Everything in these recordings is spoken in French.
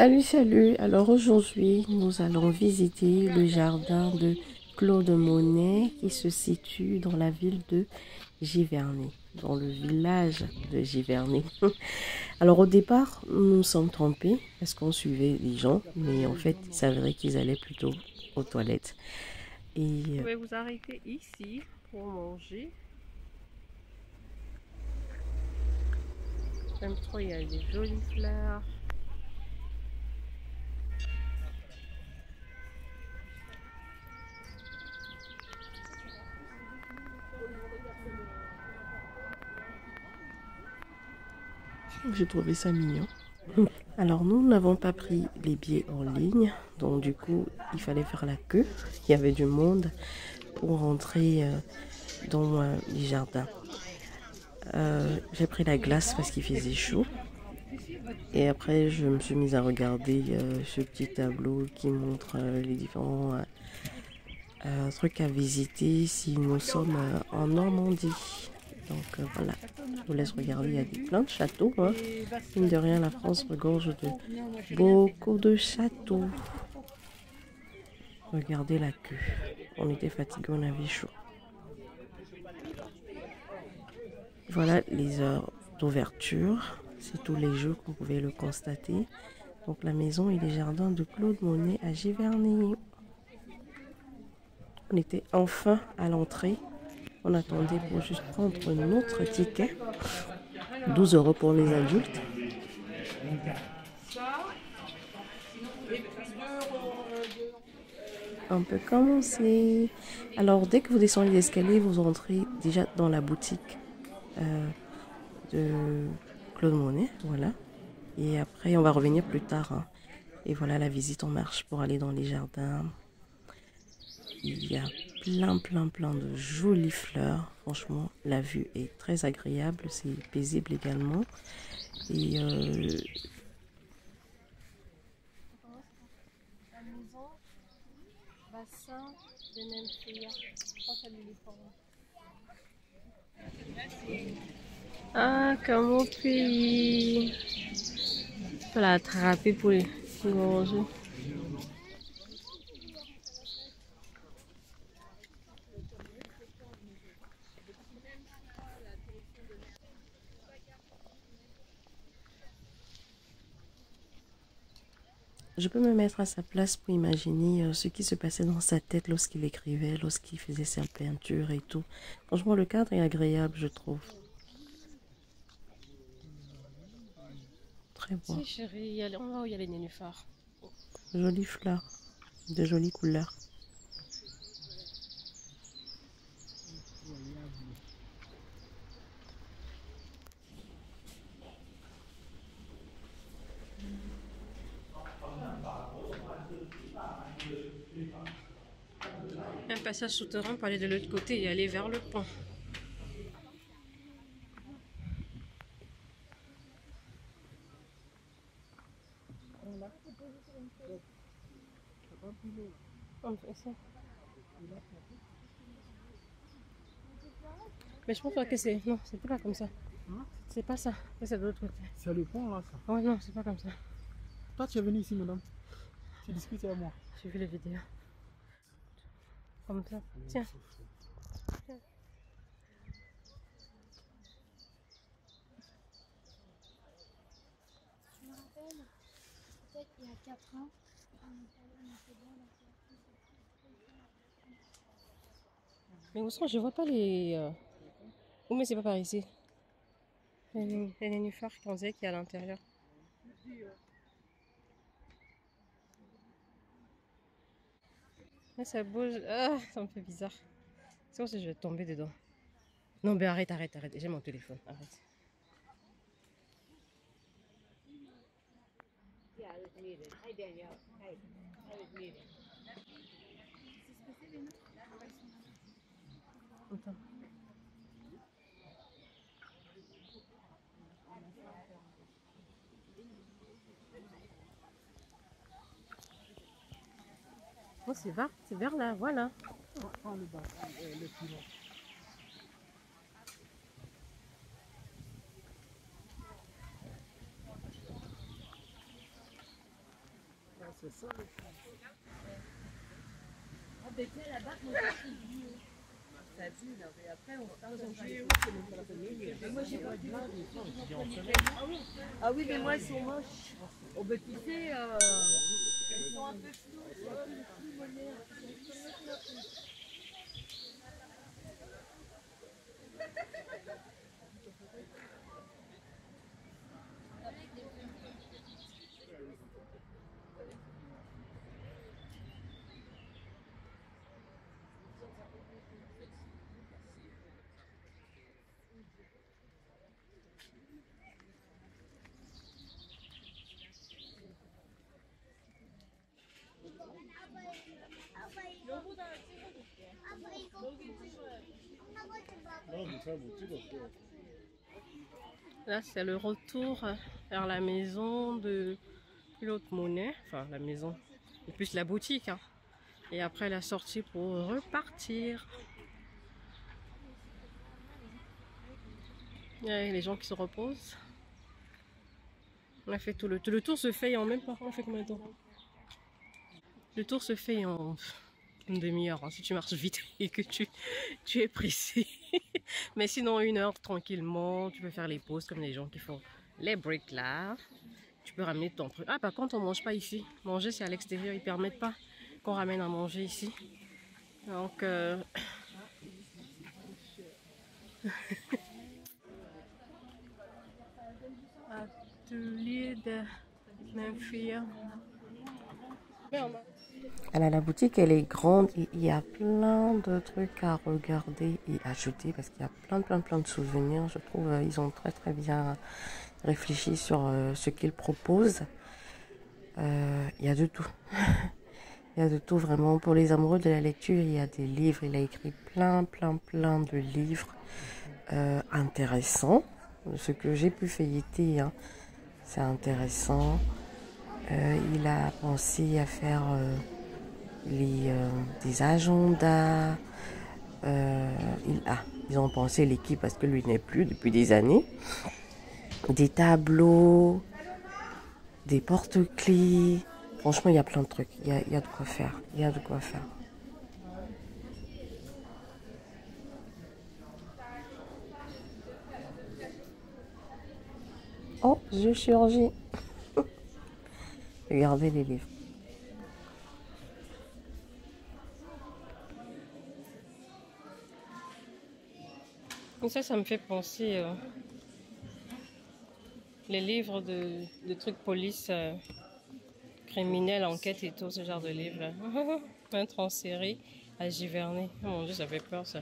Salut, salut. Alors aujourd'hui, nous allons visiter le jardin de Claude Monet qui se situe dans la ville de Giverny, dans le village de Giverny. Alors au départ, nous nous sommes trompés parce qu'on suivait les gens, mais en fait, il s'avérait qu'ils allaient plutôt aux toilettes. Et Vous pouvez vous arrêter ici pour manger. J'aime trop, il y a des jolies fleurs. j'ai trouvé ça mignon. Alors nous n'avons pas pris les billets en ligne, donc du coup, il fallait faire la queue. Il y avait du monde pour rentrer dans les jardins. J'ai pris la glace parce qu'il faisait chaud. Et après, je me suis mise à regarder ce petit tableau qui montre les différents trucs à visiter si nous sommes en Normandie. Donc voilà, je vous laisse regarder, il y a plein de châteaux. Hein. Mine de rien, la France regorge de beaucoup de châteaux. Regardez la queue. On était fatigués, on avait chaud. Voilà les heures d'ouverture. C'est tous les jours qu'on pouvait le constater. Donc la maison et les jardins de Claude Monet à Giverny. On était enfin à l'entrée. On attendait pour juste prendre notre ticket. 12 € pour les adultes. On peut commencer. Alors dès que vous descendez l'escalier, vous entrez déjà dans la boutique de Claude Monet. Voilà. Et après, on va revenir plus tard. Hein. Et voilà la visite en marche pour aller dans les jardins. Il y a plein de jolies fleurs. Franchement, la vue est très agréable. C'est paisible également. Et La maison, bassin de Nymphéa. Je crois qu'elle est Ah, comme au pays. Je peux l'attraper pour les manger. je peux me mettre à sa place pour imaginer ce qui se passait dans sa tête lorsqu'il écrivait, lorsqu'il faisait sa peinture et tout. Franchement, le cadre est agréable, je trouve. Très beau. Si chérie, il y a l'endroit où il y a les nénuphars. Jolies fleurs, de jolies couleurs. Un passage souterrain pour aller de l'autre côté et aller vers le pont. On fait ça. Mais je pense pas que c'est. Non, c'était pas comme ça. Hein? C'est pas ça. C'est de l'autre côté. C'est le pont là, ça. Ouais, non, c'est pas comme ça. Toi, tu es venu ici, madame. Tu discutes avec moi. J'ai vu les vidéos. Comme ça. Tiens. Je me rappelle, peut-être il y a 4 ans, on était bien dans Mais où sont? Je vois pas les. Oh, mais c'est pas par ici. Les nénuphars qu'on disait qu'il y a à l'intérieur. Ah, ça bouge. Ah, ça me fait bizarre. C'est comme si je vais tomber dedans. Non, mais arrête. J'ai mon téléphone. Arrête. Attends. Oh, c'est vers là, voilà. Prends le bas, le pilon. C'est ça. Ah oui, mais moi, ils sont moches. Oh, ben, tu sais, ils sont un peu flous. Là, c'est le retour vers la maison de l'autre monnaie. Enfin, la maison, et plus la boutique. Hein. Et après, la sortie pour repartir. Il y a les gens qui se reposent. On a fait tout le tour. Le tour se fait en même pas. On fait combien de temps? Le tour se fait en une demi-heure. Hein, si tu marches vite et que tu es pressé. Mais sinon, 1 heure tranquillement. Tu peux faire les pauses comme les gens qui font les breaks là. Tu peux ramener ton truc. Ah, par contre, on mange pas ici. Manger, c'est à l'extérieur. Ils permettent pas qu'on ramène à manger ici. Donc, atelier de Memphis. Alors, la boutique, elle est grande et il y a plein de trucs à regarder et acheter parce qu'il y a plein de souvenirs. Je trouve ils ont très bien réfléchi sur ce qu'ils proposent. Il y a de tout. Il y a de tout vraiment. Pour les amoureux de la lecture, il y a des livres. Il a écrit plein de livres intéressants. Ce que j'ai pu feuilleter, hein, c'est intéressant. Il a pensé à faire des agendas. Ils ont pensé l'équipe parce que lui n'est plus depuis des années. Des tableaux, des porte-clés. Franchement, il y a plein de trucs. Il y a de quoi faire. Il y a de quoi faire. Oh, je chirurgie. Regardez les livres. Et ça me fait penser les livres de trucs police, criminels, enquête et tout, ce genre de livres. Peintre en série à Giverny. Oh mon Dieu, ça fait peur ça.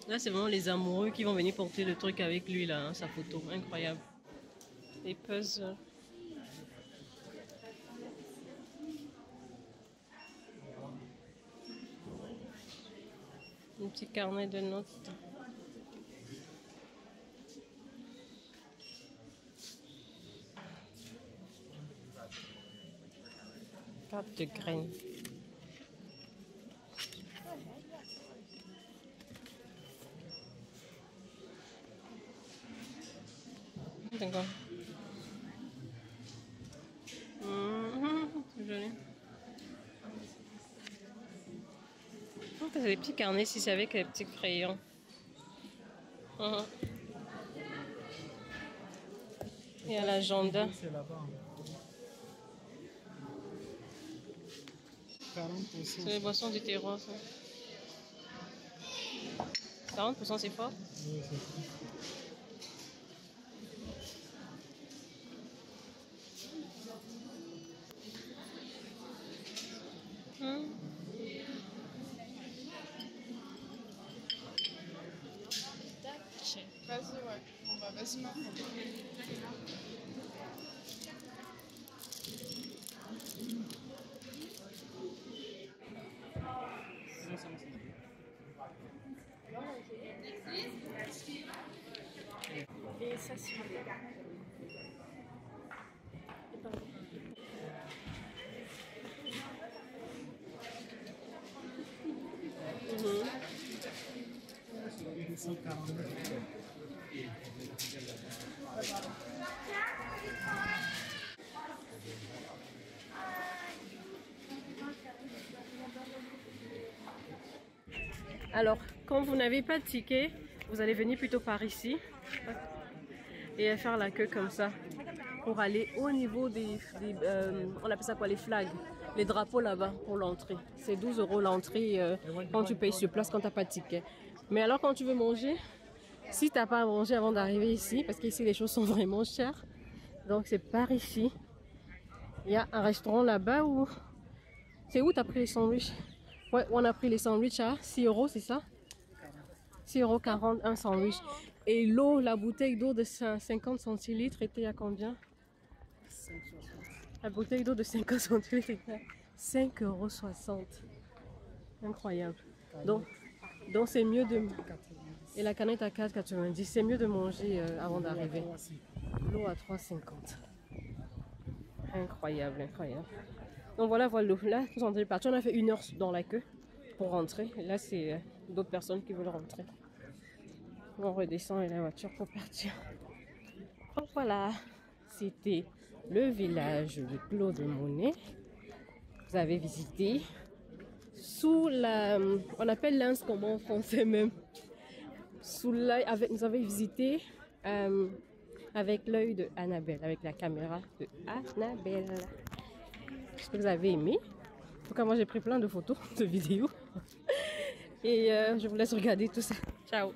Là, c'est vraiment les amoureux qui vont venir porter le truc avec lui, là, hein, sa photo. Incroyable. Les puzzles. Un petit carnet de notes. Pâte de graines. D'accord. C'est joli. C'est des petits carnets si c'est avec les petits crayons. Et à l'agenda. C'est là-bas. 40%. C'est les boissons du terroir, ça. 40% c'est fort. Oui, c'est ça. Vas-y, ouais. Bon, bah, vas-y, ma Et ça, c'est Alors, quand vous n'avez pas de ticket, vous allez venir plutôt par ici et faire la queue comme ça pour aller au niveau des on appelle ça quoi, les flags, les drapeaux là-bas pour l'entrée. C'est 12 € l'entrée quand tu payes sur place quand tu n'as pas de ticket. Mais alors quand tu veux manger, si tu n'as pas à manger avant d'arriver ici, parce qu'ici les choses sont vraiment chères, donc c'est par ici. Il y a un restaurant là-bas où... C'est où tu as pris les sandwichs? Ouais, on a pris les sandwichs à 6 €, c'est ça? 6,40 € un sandwich. Et l'eau, la bouteille d'eau de 50 centilitres était à combien? 5,60. La bouteille d'eau de 50 centilitres était à 5,60 €. Incroyable. Donc c'est mieux de... Et la canette à 4,90 €. C'est mieux de manger avant d'arriver. L'eau à 3,50 €. Incroyable, incroyable. Donc voilà, là, nous sommes partis. On a fait 1 heure dans la queue pour rentrer. Et là, c'est d'autres personnes qui veulent rentrer. On redescend et la voiture pour partir. Donc voilà, c'était le village de Claude Monet. Vous avez visité sous la... On appelle l'Inse comment en français même. Vous avez visité avec l'œil de Annabelle, avec la caméra de Annabelle. Est-ce que vous avez aimé? En tout cas, moi j'ai pris plein de photos, de vidéos. Et je vous laisse regarder tout ça. Ciao.